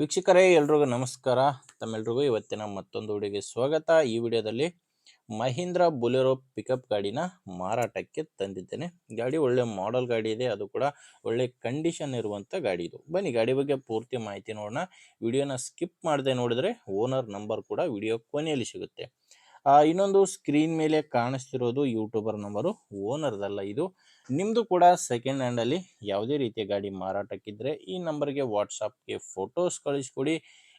ವೀಕ್ಷಕರೇ ಎಲ್ರಿಗೂ ನಮಸ್ಕಾರ. ತಮ್ಮೆಲ್ರಿಗೂ ಇವತ್ತಿನ ಮತ್ತೊಂದು ವಿಡಿಯೋಗೆ ಸ್ವಾಗತ. ಈ ವಿಡಿಯೋದಲ್ಲಿ ಮಹೀಂದ್ರ ಬೊಲೆರೋ ಪಿಕಪ್ ಗಾಡಿನ ಮಾರಾಟಕ್ಕೆ ತಂದಿದ್ದೇನೆ. ಗಾಡಿ ಒಳ್ಳೆ ಮಾಡೆಲ್ ಗಾಡಿ ಇದೆ, ಅದು ಕೂಡ ಒಳ್ಳೆ ಕಂಡೀಷನ್ ಇರುವಂಥ ಗಾಡಿ ಇದು. ಬನ್ನಿ ಗಾಡಿ ಬಗ್ಗೆ ಪೂರ್ತಿ ಮಾಹಿತಿ ನೋಡೋಣ. ವಿಡಿಯೋನ ಸ್ಕಿಪ್ ಮಾಡದೆ ನೋಡಿದ್ರೆ ಓನರ್ ನಂಬರ್ ಕೂಡ ವಿಡಿಯೋ ಕೊನೆಯಲ್ಲಿ ಸಿಗುತ್ತೆ. ಇನ್ನೊಂದು ಸ್ಕ್ರೀನ್ ಮೇಲೆ ಕಾಣಿಸ್ತಿರೋದು ಯೂಟ್ಯೂಬರ್ ನಂಬರು, ಓನರ್ದಲ್ಲ ಇದು. ನಿಮ್ಮದು ಕೂಡ ಸೆಕೆಂಡ್ ಹ್ಯಾಂಡಲ್ಲಿ ಯಾವುದೇ ರೀತಿಯ ಗಾಡಿ ಮಾರಾಟಕ್ಕಿದ್ರೆ ಈ ನಂಬರ್ಗೆ ವಾಟ್ಸಪ್ಗೆ ಫೋಟೋಸ್ ಕಳಿಸ್ಕೊಡಿ.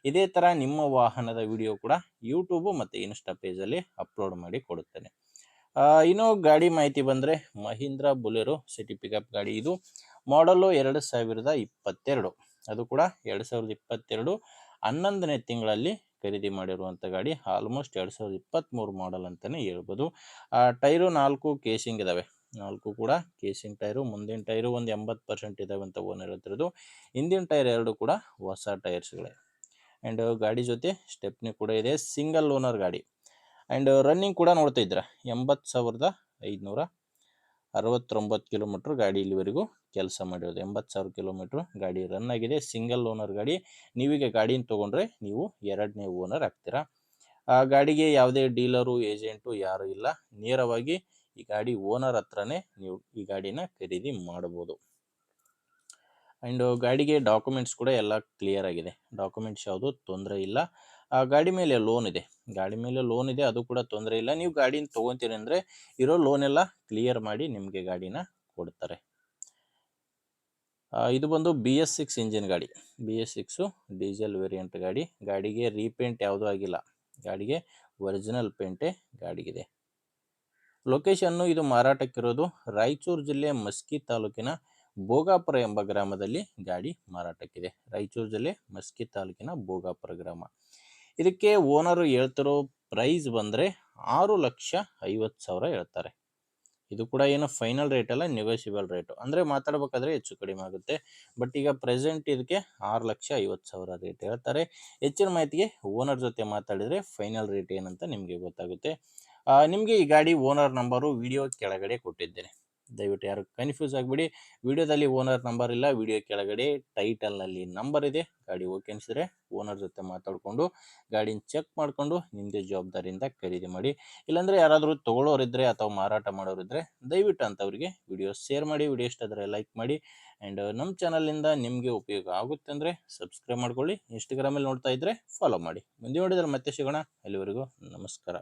ಇದೇ ಥರ ನಿಮ್ಮ ವಾಹನದ ವಿಡಿಯೋ ಕೂಡ ಯೂಟ್ಯೂಬು ಮತ್ತು ಇನ್ಸ್ಟಾ ಪೇಜಲ್ಲಿ ಅಪ್ಲೋಡ್ ಮಾಡಿ ಕೊಡುತ್ತೇನೆ. ಇನ್ನು ಗಾಡಿ ಮಾಹಿತಿ ಬಂದರೆ ಮಹೀಂದ್ರ ಬೊಲೆರೋ ಸಿಟಿ ಪಿಕಪ್ ಗಾಡಿ ಇದು. ಮಾಡಲು 2022, ಅದು ಕೂಡ 2022 11ನೇ ತಿಂಗಳಲ್ಲಿ ಖರೀದಿ ಮಾಡಿರುವಂಥ ಗಾಡಿ. ಆಲ್ಮೋಸ್ಟ್ 2023 ಮಾಡಲ್ ಅಂತಲೇ ಹೇಳ್ಬೋದು. ಟೈರು 4 ಕೇಸಿಂಗ್ ಇದ್ದಾವೆ, 4 ಕೂಡ ಕೇಸಿಂಗ್ ಟೈರು. ಮುಂದಿನ ಟೈರು ಒಂದು 80% ಇದ್ದಾವೆ ಅಂತ ಓನರ್ ಹೇಳ್ತಿರೋದು. ಹಿಂದಿನ ಟೈರ್ 2 ಕೂಡ ಹೊಸ ಟೈರ್ಸ್ಗಳೇ. ಆ್ಯಂಡ್ ಗಾಡಿ ಜೊತೆ ಸ್ಟೆಪ್ನಿ ಕೂಡ ಇದೆ, ಸಿಂಗಲ್ ಓನರ್ ಗಾಡಿ. ಆ್ಯಂಡ್ ರನ್ನಿಂಗ್ ಕೂಡ ನೋಡ್ತಾ ಇದ್ದೀರಾ, 80,569 ಕಿಲೋಮೀಟ್ರ್ ಗಾಡಿ ಇಲ್ಲಿವರೆಗೂ ಕೆಲಸ ಮಾಡಿರೋದು. 80,000 ಕಿಲೋಮೀಟ್ರ್ ಗಾಡಿ ರನ್ ಆಗಿದೆ. ಸಿಂಗಲ್ ಓನರ್ ಗಾಡಿ. ನೀವೀಗ ಗಾಡಿನ ತೊಗೊಂಡ್ರೆ ನೀವು 2ನೇ ಓನರ್ ಆಗ್ತೀರಾ. ಆ ಗಾಡಿಗೆ ಯಾವುದೇ ಡೀಲರು ಏಜೆಂಟು ಯಾರೂ ಇಲ್ಲ, ನೇರವಾಗಿ ಈ ಗಾಡಿ ಓನರ್ ಹತ್ರನೇ ನೀವು ಈ ಗಾಡಿನ ಖರೀದಿ ಮಾಡ್ಬೋದು. ಆ್ಯಂಡ್ ಗಾಡಿಗೆ ಡಾಕ್ಯುಮೆಂಟ್ಸ್ ಕೂಡ ಎಲ್ಲ ಕ್ಲಿಯರ್ ಆಗಿದೆ, ಡಾಕ್ಯುಮೆಂಟ್ಸ್ ಯಾವುದು ತೊಂದರೆ ಇಲ್ಲ. ಗಾಡಿ ಮೇಲೆ ಲೋನ್ ಇದೆ, ಅದು ಕೂಡ ತೊಂದರೆ ಇಲ್ಲ. ನೀವು ಗಾಡಿನ ತೊಗೊತೀರಿ ಅಂದರೆ ಇರೋ ಲೋನ್ ಎಲ್ಲ ಕ್ಲಿಯರ್ ಮಾಡಿ ನಿಮಗೆ ಗಾಡಿನ ಕೊಡ್ತಾರೆ. ಇದು ಬಂದು BS6 ಇಂಜಿನ್ ಗಾಡಿ, BS6 ಡೀಸೆಲ್ ವೇರಿಯಂಟ್ ಗಾಡಿ. ಗಾಡಿಗೆ ರೀಪೇಂಟ್ ಯಾವುದೂ ಆಗಿಲ್ಲ, ಗಾಡಿಗೆ ಒರಿಜಿನಲ್ ಪೇಂಟೇ ಗಾಡಿಗಿದೆ. ಲೊಕೇಶನ್ನು ಇದು ಮಾರಾಟಕ್ಕಿರೋದು ರಾಯಚೂರು ಜಿಲ್ಲೆ ಮಸ್ಕಿ ತಾಲೂಕಿನ ಭೋಗಾಪುರ ಎಂಬ ಗ್ರಾಮದಲ್ಲಿ ಗಾಡಿ ಮಾರಾಟಕ್ಕಿದೆ. ರಾಯಚೂರು ಜಿಲ್ಲೆ ಮಸ್ಕಿ ತಾಲೂಕಿನ ಭೋಗಾಪುರ ಗ್ರಾಮ. ಇದಕ್ಕೆ ಓನರು ಹೇಳ್ತಿರೋ ಪ್ರೈಸ್ ಬಂದರೆ 6,50,000 ಹೇಳ್ತಾರೆ. ಇದು ಕೂಡ ಏನು ಫೈನಲ್ ರೇಟ್ ಅಲ್ಲ, ನೆಗೋಷಿಯಬಲ್ ರೇಟು. ಅಂದರೆ ಮಾತಾಡಬೇಕಾದ್ರೆ ಹೆಚ್ಚು ಕಡಿಮೆ ಆಗುತ್ತೆ. ಬಟ್ ಈಗ ಪ್ರೆಸೆಂಟ್ ಇದಕ್ಕೆ 6,50,000 ರೇಟ್ ಹೇಳ್ತಾರೆ. ಹೆಚ್ಚಿನ ಮಾಹಿತಿಗೆ ಓನರ್ ಜೊತೆ ಮಾತಾಡಿದರೆ ಫೈನಲ್ ರೇಟ್ ಏನಂತ ನಿಮಗೆ ಗೊತ್ತಾಗುತ್ತೆ. ನಿಮಗೆ ಈ ಗಾಡಿ ಓನರ್ ನಂಬರು ವಿಡಿಯೋ ಕೆಳಗಡೆ ಕೊಟ್ಟಿದ್ದೇನೆ, ದಯವಿಟ್ಟು ಯಾರು ಕನ್ಫ್ಯೂಸ್ ಆಗಿಬಿಡಿ. ವಿಡಿಯೋದಲ್ಲಿ ಓನರ್ ನಂಬರ್ ಇಲ್ಲ, ವಿಡಿಯೋ ಕೆಳಗಡೆ ಟೈಟಲ್ನಲ್ಲಿ ನಂಬರ್ ಇದೆ. ಗಾಡಿ ಓಕೆ ಅನಿಸಿದ್ರೆ ಓನರ್ ಜೊತೆ ಮಾತಾಡಿಕೊಂಡು ಗಾಡಿನ ಚೆಕ್ ಮಾಡಿಕೊಂಡು ನಿಮ್ಮದೇ ಜವಾಬ್ದಾರಿಯಿಂದ ಖರೀದಿ ಮಾಡಿ. ಇಲ್ಲಾಂದರೆ ಯಾರಾದರೂ ತೊಗೊಳ್ಳೋರಿದ್ದರೆ ಅಥವಾ ಮಾರಾಟ ಮಾಡೋರಿದ್ದರೆ ದಯವಿಟ್ಟು ಅಂಥವ್ರಿಗೆ ವಿಡಿಯೋ ಶೇರ್ ಮಾಡಿ. ವಿಡಿಯೋ ಇಷ್ಟ ಆದರೆ ಲೈಕ್ ಮಾಡಿ. ಆ್ಯಂಡ್ ನಮ್ಮ ಚಾನಲಿಂದ ನಿಮಗೆ ಉಪಯೋಗ ಆಗುತ್ತೆ ಅಂದರೆ ಸಬ್ಸ್ಕ್ರೈಬ್ ಮಾಡ್ಕೊಳ್ಳಿ. ಇನ್ಸ್ಟಾಗ್ರಾಮಲ್ಲಿ ನೋಡ್ತಾ ಇದ್ದರೆ ಫಾಲೋ ಮಾಡಿ. ಮುಂದೆ ನೋಡಿದರೆ ಮತ್ತೆ ಸಿಗೋಣ. ಅಲ್ಲಿವರೆಗೂ ನಮಸ್ಕಾರ.